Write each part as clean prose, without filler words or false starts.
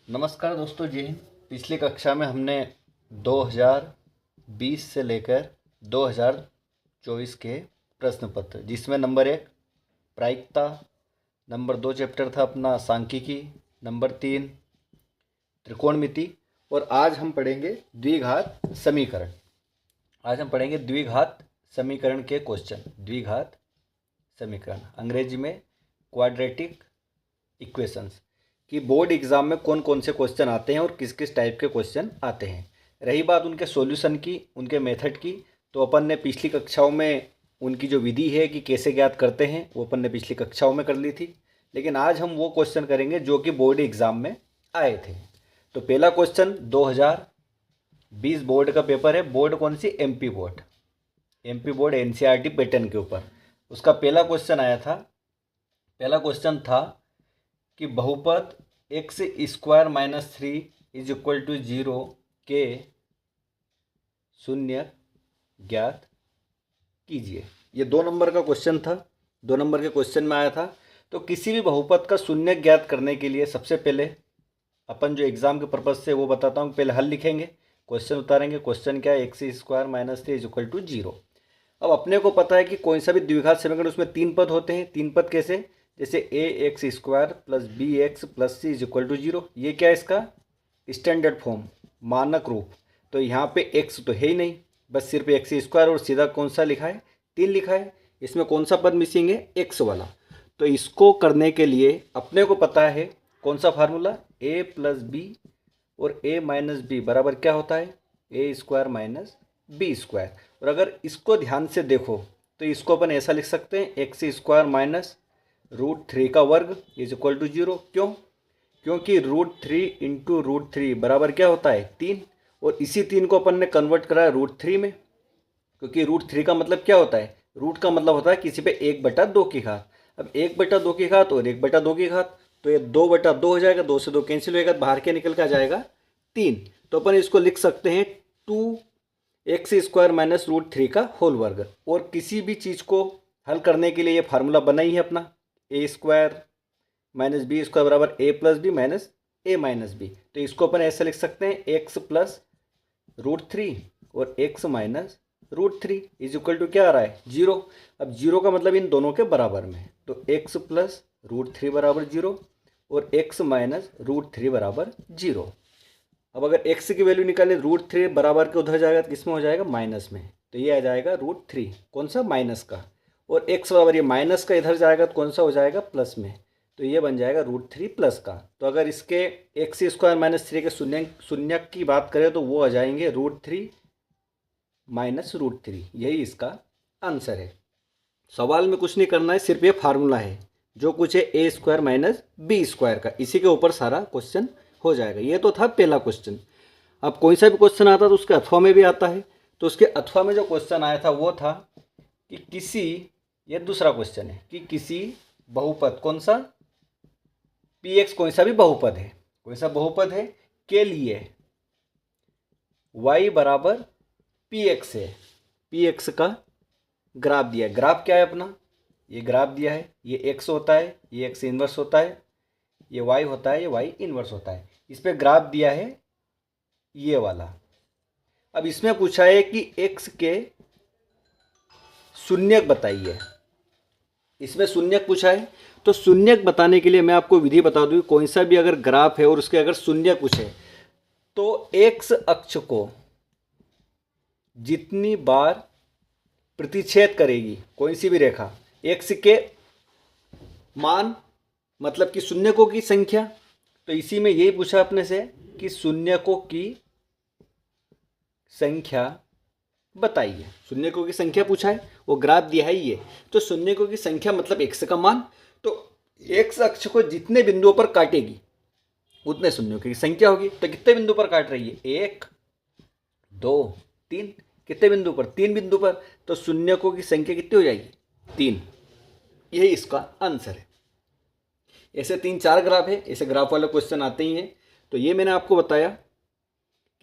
नमस्कार दोस्तों, जय हिंद। पिछली कक्षा में हमने 2020 से लेकर 2024 के प्रश्न पत्र, जिसमें नंबर 1 प्रायिकता, नंबर 2 चैप्टर था अपना सांख्यिकी, नंबर 3 त्रिकोणमिति, और आज हम पढ़ेंगे द्विघात समीकरण। आज हम पढ़ेंगे द्विघात समीकरण के क्वेश्चन। द्विघात समीकरण अंग्रेजी में क्वाड्रेटिक इक्वेशंस कि बोर्ड एग्जाम में कौन कौन से क्वेश्चन आते हैं और किस किस टाइप के क्वेश्चन आते हैं। रही बात उनके सॉल्यूशन की, उनके मेथड की, तो अपन ने पिछली कक्षाओं में उनकी जो विधि है कि कैसे ज्ञात करते हैं वो अपन ने पिछली कक्षाओं में कर ली थी। लेकिन आज हम वो क्वेश्चन करेंगे जो कि बोर्ड एग्जाम में आए थे। तो पहला क्वेश्चन 2020 बोर्ड का पेपर है। बोर्ड कौन सी? MP board. MP board NCERT pattern के ऊपर उसका पहला क्वेश्चन आया था। पहला क्वेश्चन था कि बहुपद x square minus 3 is equal to 0 के शून्य ज्ञात कीजिए। ये 2 नंबर का क्वेश्चन था। 2 नंबर के क्वेश्चन में आया था। तो किसी भी बहुपद का शून्य ज्ञात करने के लिए सबसे पहले अपन जो एग्जाम के पर्पज से वो बताता हूँ, पहले हल लिखेंगे, क्वेश्चन उतारेंगे। क्वेश्चन क्या है? X square minus 3 is equal to 0। अब अपने को पता है कि कोई सा भी द्विघात समीकरण उसमें 3 पद होते हैं। 3 पद कैसे? जैसे A X square plus B X plus C is equal to 0। ये क्या है? इसका स्टैंडर्ड फॉर्म, मानक रूप। तो यहाँ पे एक्स तो है ही नहीं, बस सिर्फ एक्स स्क्वायर और सीधा कौन सा लिखा है? 3 लिखा है। इसमें कौन सा पद मिसिंग है? एक्स वाला। तो इसको करने के लिए अपने को पता है कौन सा फार्मूला? ए प्लस बी और ए माइनस बी बराबर क्या होता है? ए स्क्वायर माइनस बी स्क्वायर। और अगर इसको ध्यान से देखो तो इसको अपन ऐसा लिख सकते हैं, एक्स स्क्वायर माइनस √3 का वर्ग इज इक्वल टू 0। क्यों? क्योंकि √3 इंटू √3 बराबर क्या होता है? 3। और इसी 3 को अपन ने कन्वर्ट करा है √3 में, क्योंकि √3 का मतलब क्या होता है? रूट का मतलब होता है किसी पे 1/2 की घात। अब 1/2 की घात और 1/2 की घात, तो ये 2/2 हो जाएगा। 2 से 2 कैंसिल होएगा, बाहर के निकल के आ जाएगा 3। तो अपन इसको लिख सकते हैं 2x स्क्वायर माइनस √3 का होल वर्ग। और किसी भी चीज़ को हल करने के लिए ये फार्मूला बना ही है अपना, ए स्क्वायर माइनस बी स्क्वायर बराबर ए प्लस बी माइनस ए माइनस बी। तो इसको अपन ऐसे लिख सकते हैं, एक्स प्लस √3 और x minus √3 is equal to क्या आ रहा है? 0। अब 0 का मतलब इन दोनों के बराबर में है, तो एक्स प्लस √3 बराबर 0 और एक्स माइनस √3 बराबर 0। अब अगर x की वैल्यू निकालें, √3 बराबर के उधर जाएगा तो किस में हो जाएगा? माइनस में। तो ये आ जाएगा √3, कौन सा? माइनस का। और x बराबर ये माइनस का इधर जाएगा तो कौन सा हो जाएगा? प्लस में। तो ये बन जाएगा √3 प्लस का। तो अगर इसके एक्स स्क्वायर माइनस 3 के शून्य की बात करें तो वो आ जाएंगे √3 माइनस √3। यही इसका आंसर है। सवाल में कुछ नहीं करना है, सिर्फ ये फार्मूला है। जो कुछ है ए स्क्वायर माइनस बी स्क्वायर का, इसी के ऊपर सारा क्वेश्चन हो जाएगा। ये तो था पहला क्वेश्चन। अब कोई सा भी क्वेश्चन आता है तो उसके अथवा में भी आता है। तो उसके अथवा में जो क्वेश्चन आया था वो था कि किसी, ये दूसरा क्वेश्चन है कि किसी बहुपद, कौन सा? पी एक्स कोई सा भी बहुपद है, कोई सा बहुपद है के लिए y बराबर पी एक्स है। पी एक्स का ग्राफ दिया है। ग्राफ क्या है अपना? ये ग्राफ दिया है, ये x होता है, ये x इनवर्स होता है, ये y होता है, ये y इनवर्स होता है। इस पे ग्राफ दिया है ये वाला। अब इसमें पूछा है कि x के शून्यक बताइए। इसमें शून्यक पूछा है, तो शून्यक बताने के लिए मैं आपको विधि बता दूं। कोई सा भी अगर ग्राफ है और उसके अगर शून्यक पूछे तो x अक्ष को जितनी बार प्रतिच्छेद करेगी कोई सी भी रेखा, x के मान मतलब कि शून्यकों की संख्या, तो इसी में यही पूछा अपने से कि शून्यकों की संख्या बताइए। शून्यकों की संख्या पूछा है, वो ग्राफ दिया है ये। तो शून्यकों की संख्या मतलब x का मान। तो x अक्ष को जितने बिंदुओं पर काटेगी उतने शून्यकों की संख्या होगी। तो कितने बिंदु पर काट रही है? 1 2 3। कितने बिंदु पर? 3 बिंदु पर। तो शून्यकों की संख्या कितनी हो जाएगी? 3। यही इसका आंसर है। ऐसे 3-4 ग्राफ है, ऐसे ग्राफ वाले क्वेश्चन आते ही हैं। तो ये मैंने आपको बताया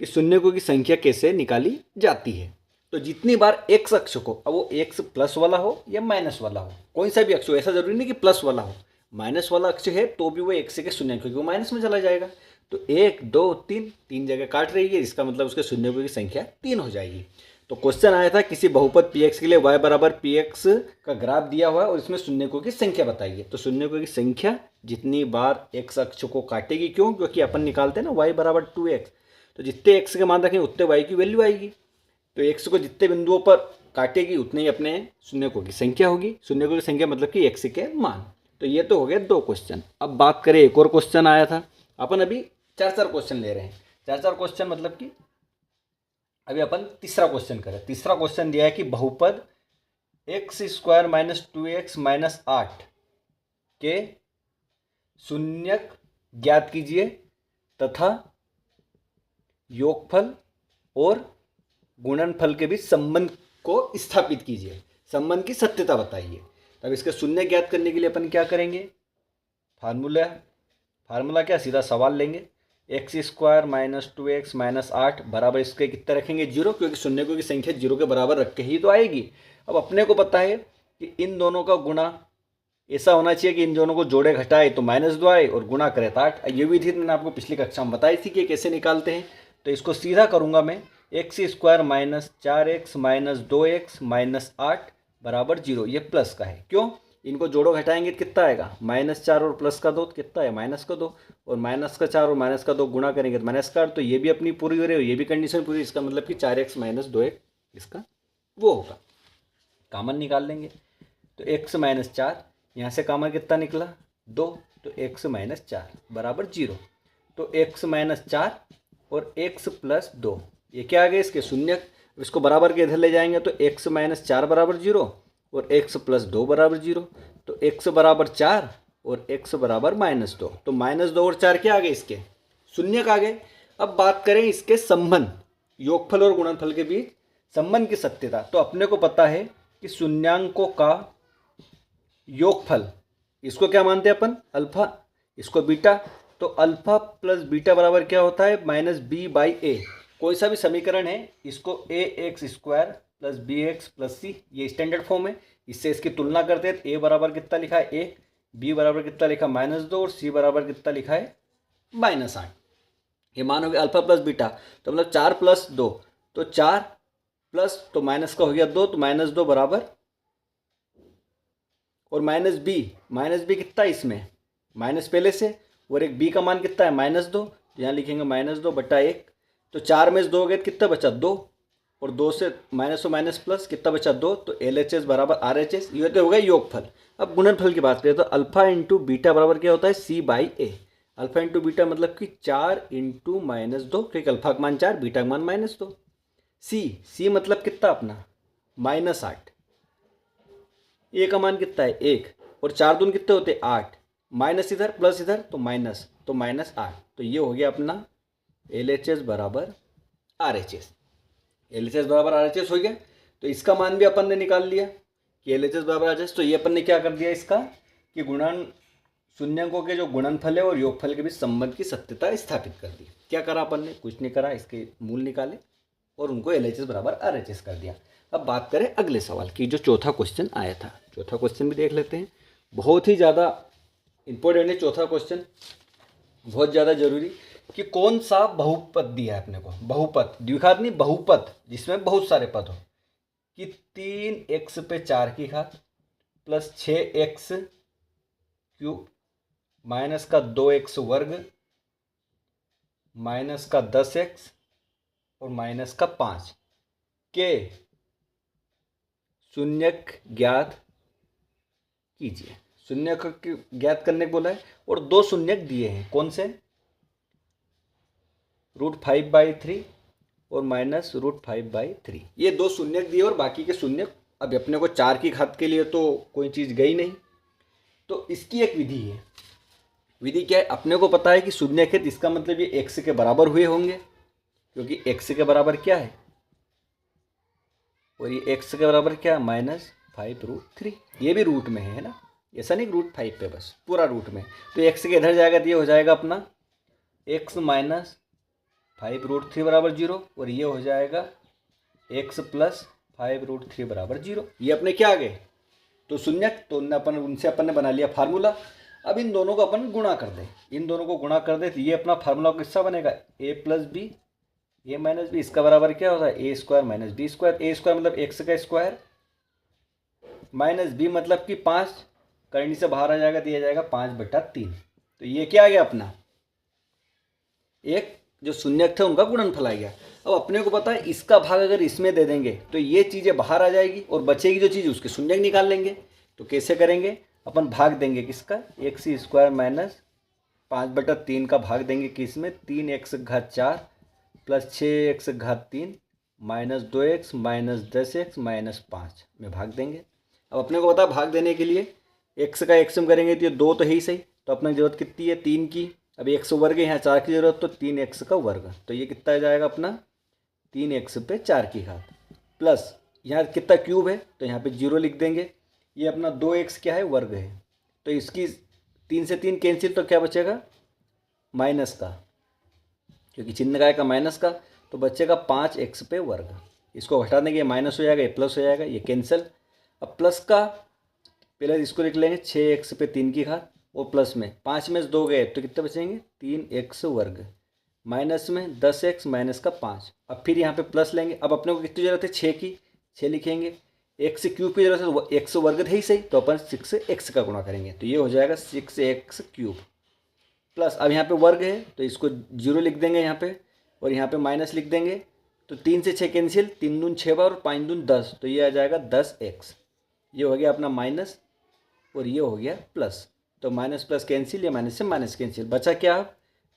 कि शून्यकों की संख्या कैसे निकाली जाती है। तो जितनी बार x अक्ष को, अब वो x प्लस वाला हो या माइनस वाला हो, कोई सा भी अक्ष हो, ऐसा जरूरी नहीं कि प्लस वाला हो, माइनस वाला अक्ष है तो भी वो x के शून्य, क्योंकि वो माइनस में चला जाएगा। तो 1 2 3 तीन जगह काट रही है, इसका मतलब उसके शून्यों की संख्या 3 हो जाएगी। तो क्वेश्चन आया था किसी बहुपद px के लिए y बराबर px का ग्राफ दिया हुआ है और इसमें शून्यों की संख्या बताइए। तो शून्यों की संख्या जितनी बार x अक्ष को काटेगी, क्यों, क्योंकि अपन निकालते हैं ना y बराबर 2x, तो जितने x के मान रखेंगे उतने y की वैल्यू आएगी। तो x को जितने बिंदुओं पर काटेगी उतने ही अपने शून्यकों की संख्या होगी। शून्यकों की संख्या मतलब कि x के मान। तो ये तो हो गए 2 क्वेश्चन। अब बात करें, एक और क्वेश्चन आया था। अपन अभी 4 क्वेश्चन ले रहे हैं। 4 क्वेश्चन मतलब कि अभी अपन तीसरा क्वेश्चन करें। तीसरा क्वेश्चन दिया है कि बहुपद x² - 2x - 8 के शून्यक ज्ञात कीजिए तथा योगफल और गुणनफल के बीच संबंध को स्थापित कीजिए। संबंध की सत्यता बताइए। तब इसके शून्य ज्ञात करने के लिए अपन क्या करेंगे, फार्मूला क्या, सीधा सवाल लेंगे। x² - 2x - 8 बराबर इसके कितने रखेंगे, 0, क्योंकि शून्यकों की संख्या 0 के बराबर रख के ही तो आएगी। अब अपने को पता है कि इन दोनों का गुणा ऐसा होना चाहिए कि इन दोनों को जोड़े घटाए तो -2 आए और गुणा करे तो 8। ये विधि मैंने आपको पिछली कक्षा में बताई थी कि कैसे निकालते हैं। तो इसको सीधा करूंगा मैं, x² - 4x - 2x - 8 बराबर 0। ये प्लस का है, क्यों, इनको जोड़ो घटाएंगे तो कितना आएगा, -4 और प्लस का 2 कितना है, -2, और -4 और -2 गुणा करेंगे तो -8। तो ये भी अपनी पूरी हो रही है, ये भी कंडीशन पूरी। इसका मतलब कि 4x - 2x इसका वो होगा। कॉमन निकाल लेंगे तो x - 4, यहाँ से कॉमन कितना निकला, 2, तो x - 4 बराबर 0। तो x - 4 और x + 2 ये क्या आ गए, इसके शून्यक। इसको बराबर के इधर ले जाएंगे तो x - 4 बराबर 0 और x + 2 बराबर 0। तो x बराबर 4 और x बराबर -2। तो -2 और 4 क्या आ गए, इसके शून्यक आ गए। अब बात करें इसके संबंध, योगफल और गुणनफल के बीच संबंध की सत्यता। तो अपने को पता है कि शून्यांकों का योगफल, इसको क्या मानते हैं अपन, अल्फा, इसको बीटा। तो अल्फा प्लस बीटा बराबर क्या होता है, -b/a। कोई सा भी समीकरण है, इसको ax² + bx + c, ये स्टैंडर्ड फॉर्म है। इससे इसकी तुलना करते हैं तो a बराबर कितना लिखा है, a, b बराबर कितना लिखा, -2, और c बराबर कितना लिखा है, -8। ये मान हो गया अल्फा प्लस बीटा। तो मतलब 4 + 2, तो 4 प्लस तो माइनस का हो गया 2, तो -2 बराबर, और -b कितना इसमें, माइनस पहले से, और एक b का मान कितना है, -2, तो यहाँ लिखेंगे -2/1। तो 4 में से 2 गए कितना बचा, 2, और 2 से माइनस और माइनस प्लस कितना बचा, 2। तो LHS बराबर RHS, ये तो हो गया योगफल। अब गुणनफल की बात करें तो अल्फा इंटू बीटा बराबर क्या होता है, C/A। अल्फा इंटू बीटा मतलब कि 4 × -2, क्योंकि अल्फा का मान 4, बीटा का मान -2। C मतलब कितना अपना, -8। ए का मान कितना है, 1, और 4 दून कितने होते हैं, 8, माइनस इधर प्लस इधर तो माइनस, तो -8। तो ये हो गया अपना LHS बराबर RHS। LHS बराबर RHS हो गया। तो इसका मान भी अपन ने निकाल लिया कि LHS बराबर RHS। तो ये अपन ने क्या कर दिया इसका, कि शून्यकों के जो गुणनफल है और योगफल के बीच संबंध की सत्यता स्थापित कर दी। क्या करा अपन ने, कुछ नहीं करा, इसके मूल निकाले और उनको LHS बराबर RHS कर दिया। अब बात करें अगले सवाल की, जो चौथा क्वेश्चन आया था। चौथा क्वेश्चन भी देख लेते हैं। बहुत ही ज़्यादा इंपॉर्टेंट है चौथा क्वेश्चन, बहुत ज़्यादा जरूरी, कि कौन सा बहुपद दिया है अपने को, बहुपद, द्विघात नहीं, बहुपद जिसमें बहुत सारे पद हो, कि 3x पे 4 की घात प्लस 6x क्यूब माइनस का 2x वर्ग माइनस का 10x और माइनस का 5 के शून्यक ज्ञात कीजिए। शून्यक ज्ञात करने को बोला है और 2 शून्यक दिए हैं, कौन से, √5/3 और -√5/3। ये 2 शून्यक दिए और बाकी के शून्यक, अब अपने को 4 की घात के लिए तो कोई चीज़ गई नहीं। तो इसकी एक विधि है। विधि क्या है, अपने को पता है कि शून्यक है, इसका मतलब ये x के बराबर हुए होंगे, क्योंकि x के बराबर क्या है, और ये x के बराबर क्या है, -5√3। ये भी रूट में है ना, ऐसा नहीं √5 पे, बस पूरा रूट में। तो x के इधर जाएगा तो ये हो जाएगा अपना x - 5√3 बराबर 0, और ये हो जाएगा x + 5√3 बराबर 0। ये अपने क्या आ गए, तो शून्यक, तो उनसे अपन ने बना लिया फार्मूला। अब इन दोनों को अपन गुणा कर दें, इन दोनों को गुणा कर दे तो ये अपना फार्मूला किसका बनेगा, ए प्लस बी ए माइनस बी, इसका बराबर क्या होता है ए स्क्वायर माइनस बी स्क्वायर। ए स्क्वायर मतलब एक्स का स्क्वायर माइनस बी मतलब कि 5, करनी से बाहर आ जाएगा, दिया जाएगा 5/3। तो ये क्या आ गया अपना, एक जो शून्यक थे उनका गुणनफल आ गया। अब अपने को पता है इसका भाग अगर इसमें दे देंगे तो ये चीज़ें बाहर आ जाएगी और बचेगी जो चीज़ उसके शून्यक निकाल लेंगे। तो कैसे करेंगे, अपन भाग देंगे किसका, एक्स स्क्वायर माइनस 5/3 का भाग देंगे किसमें, 3x⁴ plus 6x⁻³ minus 2x minus 10x minus 5 में भाग देंगे। अब अपने को पता है भाग देने के लिए x का एक्स में करेंगे तो ये 2 तो है ही सही, तो अपने जरूरत कितनी है 3 की। अब x वर्ग है, यहाँ 4 की जरूरत, तो 3x का वर्ग, तो ये कितना आ जाएगा अपना 3x पे 4 की घात प्लस यहाँ कितना क्यूब है तो यहाँ पे 0 लिख देंगे। ये अपना 2x क्या है, वर्ग है, तो इसकी 3 से 3 कैंसिल, तो क्या बचेगा माइनस का, क्योंकि चिन्ह का आएगा माइनस का, तो बचेगा 5x पे वर्ग। इसको हटा देंगे, ये माइनस हो जाएगा, ये प्लस हो जाएगा, ये कैंसिल। अब प्लस का पहले इसको लिख लेंगे 6x पे 3 की घात, और प्लस में 5 में से 2 गए तो कितने बचेंगे 3x वर्ग, माइनस में 10x माइनस का 5। अब फिर यहाँ पे प्लस लेंगे। अब अपने को कितनी जरूरत है 6 की, 6 लिखेंगे। x क्यूब की जरूरत है तो x वर्ग है ही सही, तो अपन 6x का गुणा करेंगे, तो ये हो जाएगा 6x³ प्लस, अब यहाँ पे वर्ग है तो इसको 0 लिख देंगे यहाँ पे, और यहाँ पे माइनस लिख देंगे, तो 3 से 6 कैंसिल, 3 दून 6 बार और 5 दून 10, तो ये आ जाएगा 10x। ये हो गया अपना माइनस और ये हो गया प्लस, तो माइनस प्लस कैंसिल, या माइनस से माइनस कैंसिल, बचा क्या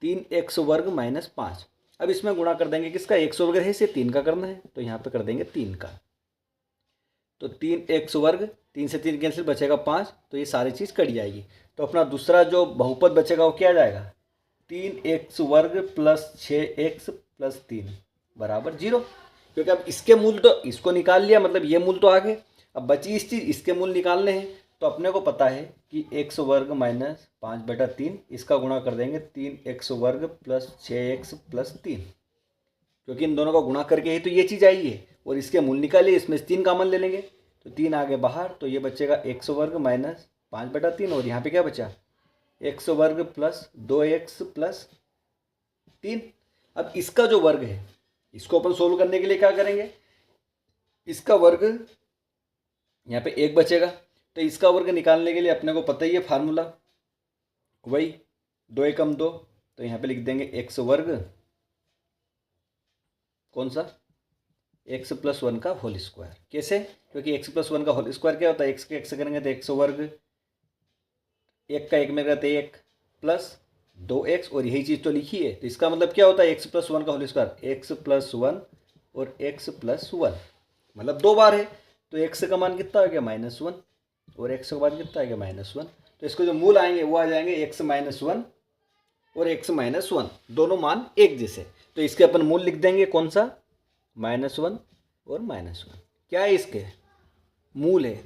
3x वर्ग माइनस 5। अब इसमें गुणा कर देंगे किसका, x वर्ग है इसे 3 का करना है, तो यहाँ पे कर देंगे 3 का, तो 3x वर्ग, 3 से 3 कैंसिल, बचेगा 5, तो ये सारी चीज़ कट जाएगी। तो अपना दूसरा जो बहुपद बचेगा वो क्या आ जाएगा, 3x वर्ग प्लस 6x प्लस 3 बराबर 0, क्योंकि अब इसके मूल तो इसको निकाल लिया, मतलब ये मूल तो आ गए। अब बची इस चीज़, इसके मूल निकालने हैं, तो अपने को पता है कि x वर्ग माइनस 5/3, इसका गुणा कर देंगे 3x वर्ग प्लस 6x प्लस 3, क्योंकि इन दोनों का गुणा करके ही तो ये चीज़ आई है, और इसके मूल निकालिए, इसमें से 3 कॉमन ले लेंगे, तो 3 आगे बाहर, तो ये बचेगा x वर्ग माइनस 5/3, और यहाँ पे क्या बचा x वर्ग प्लस 2x प्लस 3। अब इसका जो वर्ग है इसको अपन सोल्व करने के लिए क्या करेंगे, इसका वर्ग यहाँ पे 1 बचेगा, तो इसका वर्ग निकालने के लिए अपने को पता ही है फार्मूला, वही 2 एकम 2, तो यहाँ पे लिख देंगे x वर्ग, कौन सा x प्लस 1 का होल स्क्वायर। कैसे, क्योंकि x प्लस 1 का होल स्क्वायर क्या होता है, x के x करेंगे तो x वर्ग, 1 का 1 में रहते 1 प्लस 2x, और यही चीज़ तो लिखी है, तो इसका मतलब क्या होता है x प्लस 1 का होल स्क्वायर, x प्लस 1 और x प्लस 1, मतलब 2 बार है, तो x का मान कितना आ गया -1 और x का मान कितना आ गया -1, तो इसको जो मूल आएंगे वो आ जाएंगे x -1 और x -1, दोनों मान एक जैसे, तो इसके अपन मूल लिख देंगे कौन सा, -1 और -1। क्या है इसके मूल है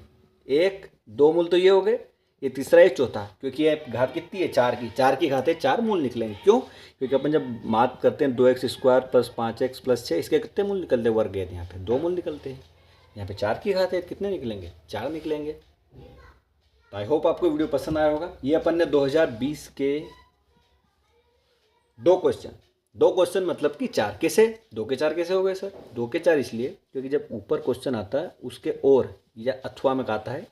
1, 2 मूल तो ये हो गए, ये तीसरा है चौथा, क्योंकि ये घात कितनी है 4 की, 4 की घात है 4 मूल निकलेंगे। क्यों, क्योंकि अपन जब बात करते हैं 2x square plus 5x plus 6, इसके कितने मूल निकलते हैं वर्ग है, यहाँ पे 2 मूल निकलते हैं, यहाँ पे 4 की घात है, कितने निकलेंगे 4 निकलेंगे। तो आई होप आपको वीडियो पसंद आया होगा। ये अपन ने 2020 के 2 क्वेश्चन मतलब कि 4, कैसे 2 के 4 कैसे हो गए सर, 2 के 4 इसलिए क्योंकि जब ऊपर क्वेश्चन आता है उसके और या अथवा में आता है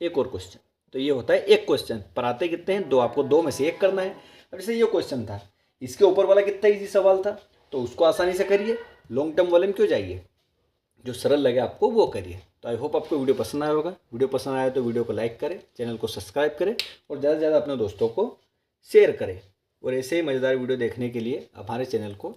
एक और क्वेश्चन, तो ये होता है एक क्वेश्चन पर आते कितने हैं 2, आपको 2 में से 1 करना है। अब जैसे ये क्वेश्चन था, इसके ऊपर वाला कितना ईजी सवाल था, तो उसको आसानी से करिए, लॉन्ग टर्म वाले में क्यों जाइए, जो सरल लगे आपको वो करिए। तो आई होप आपको वीडियो पसंद आया होगा। वीडियो पसंद आया तो वीडियो को लाइक करें, चैनल को सब्सक्राइब करें और ज़्यादा से ज़्यादा अपने दोस्तों को शेयर करें, और ऐसे ही मज़ेदार वीडियो देखने के लिए हमारे चैनल को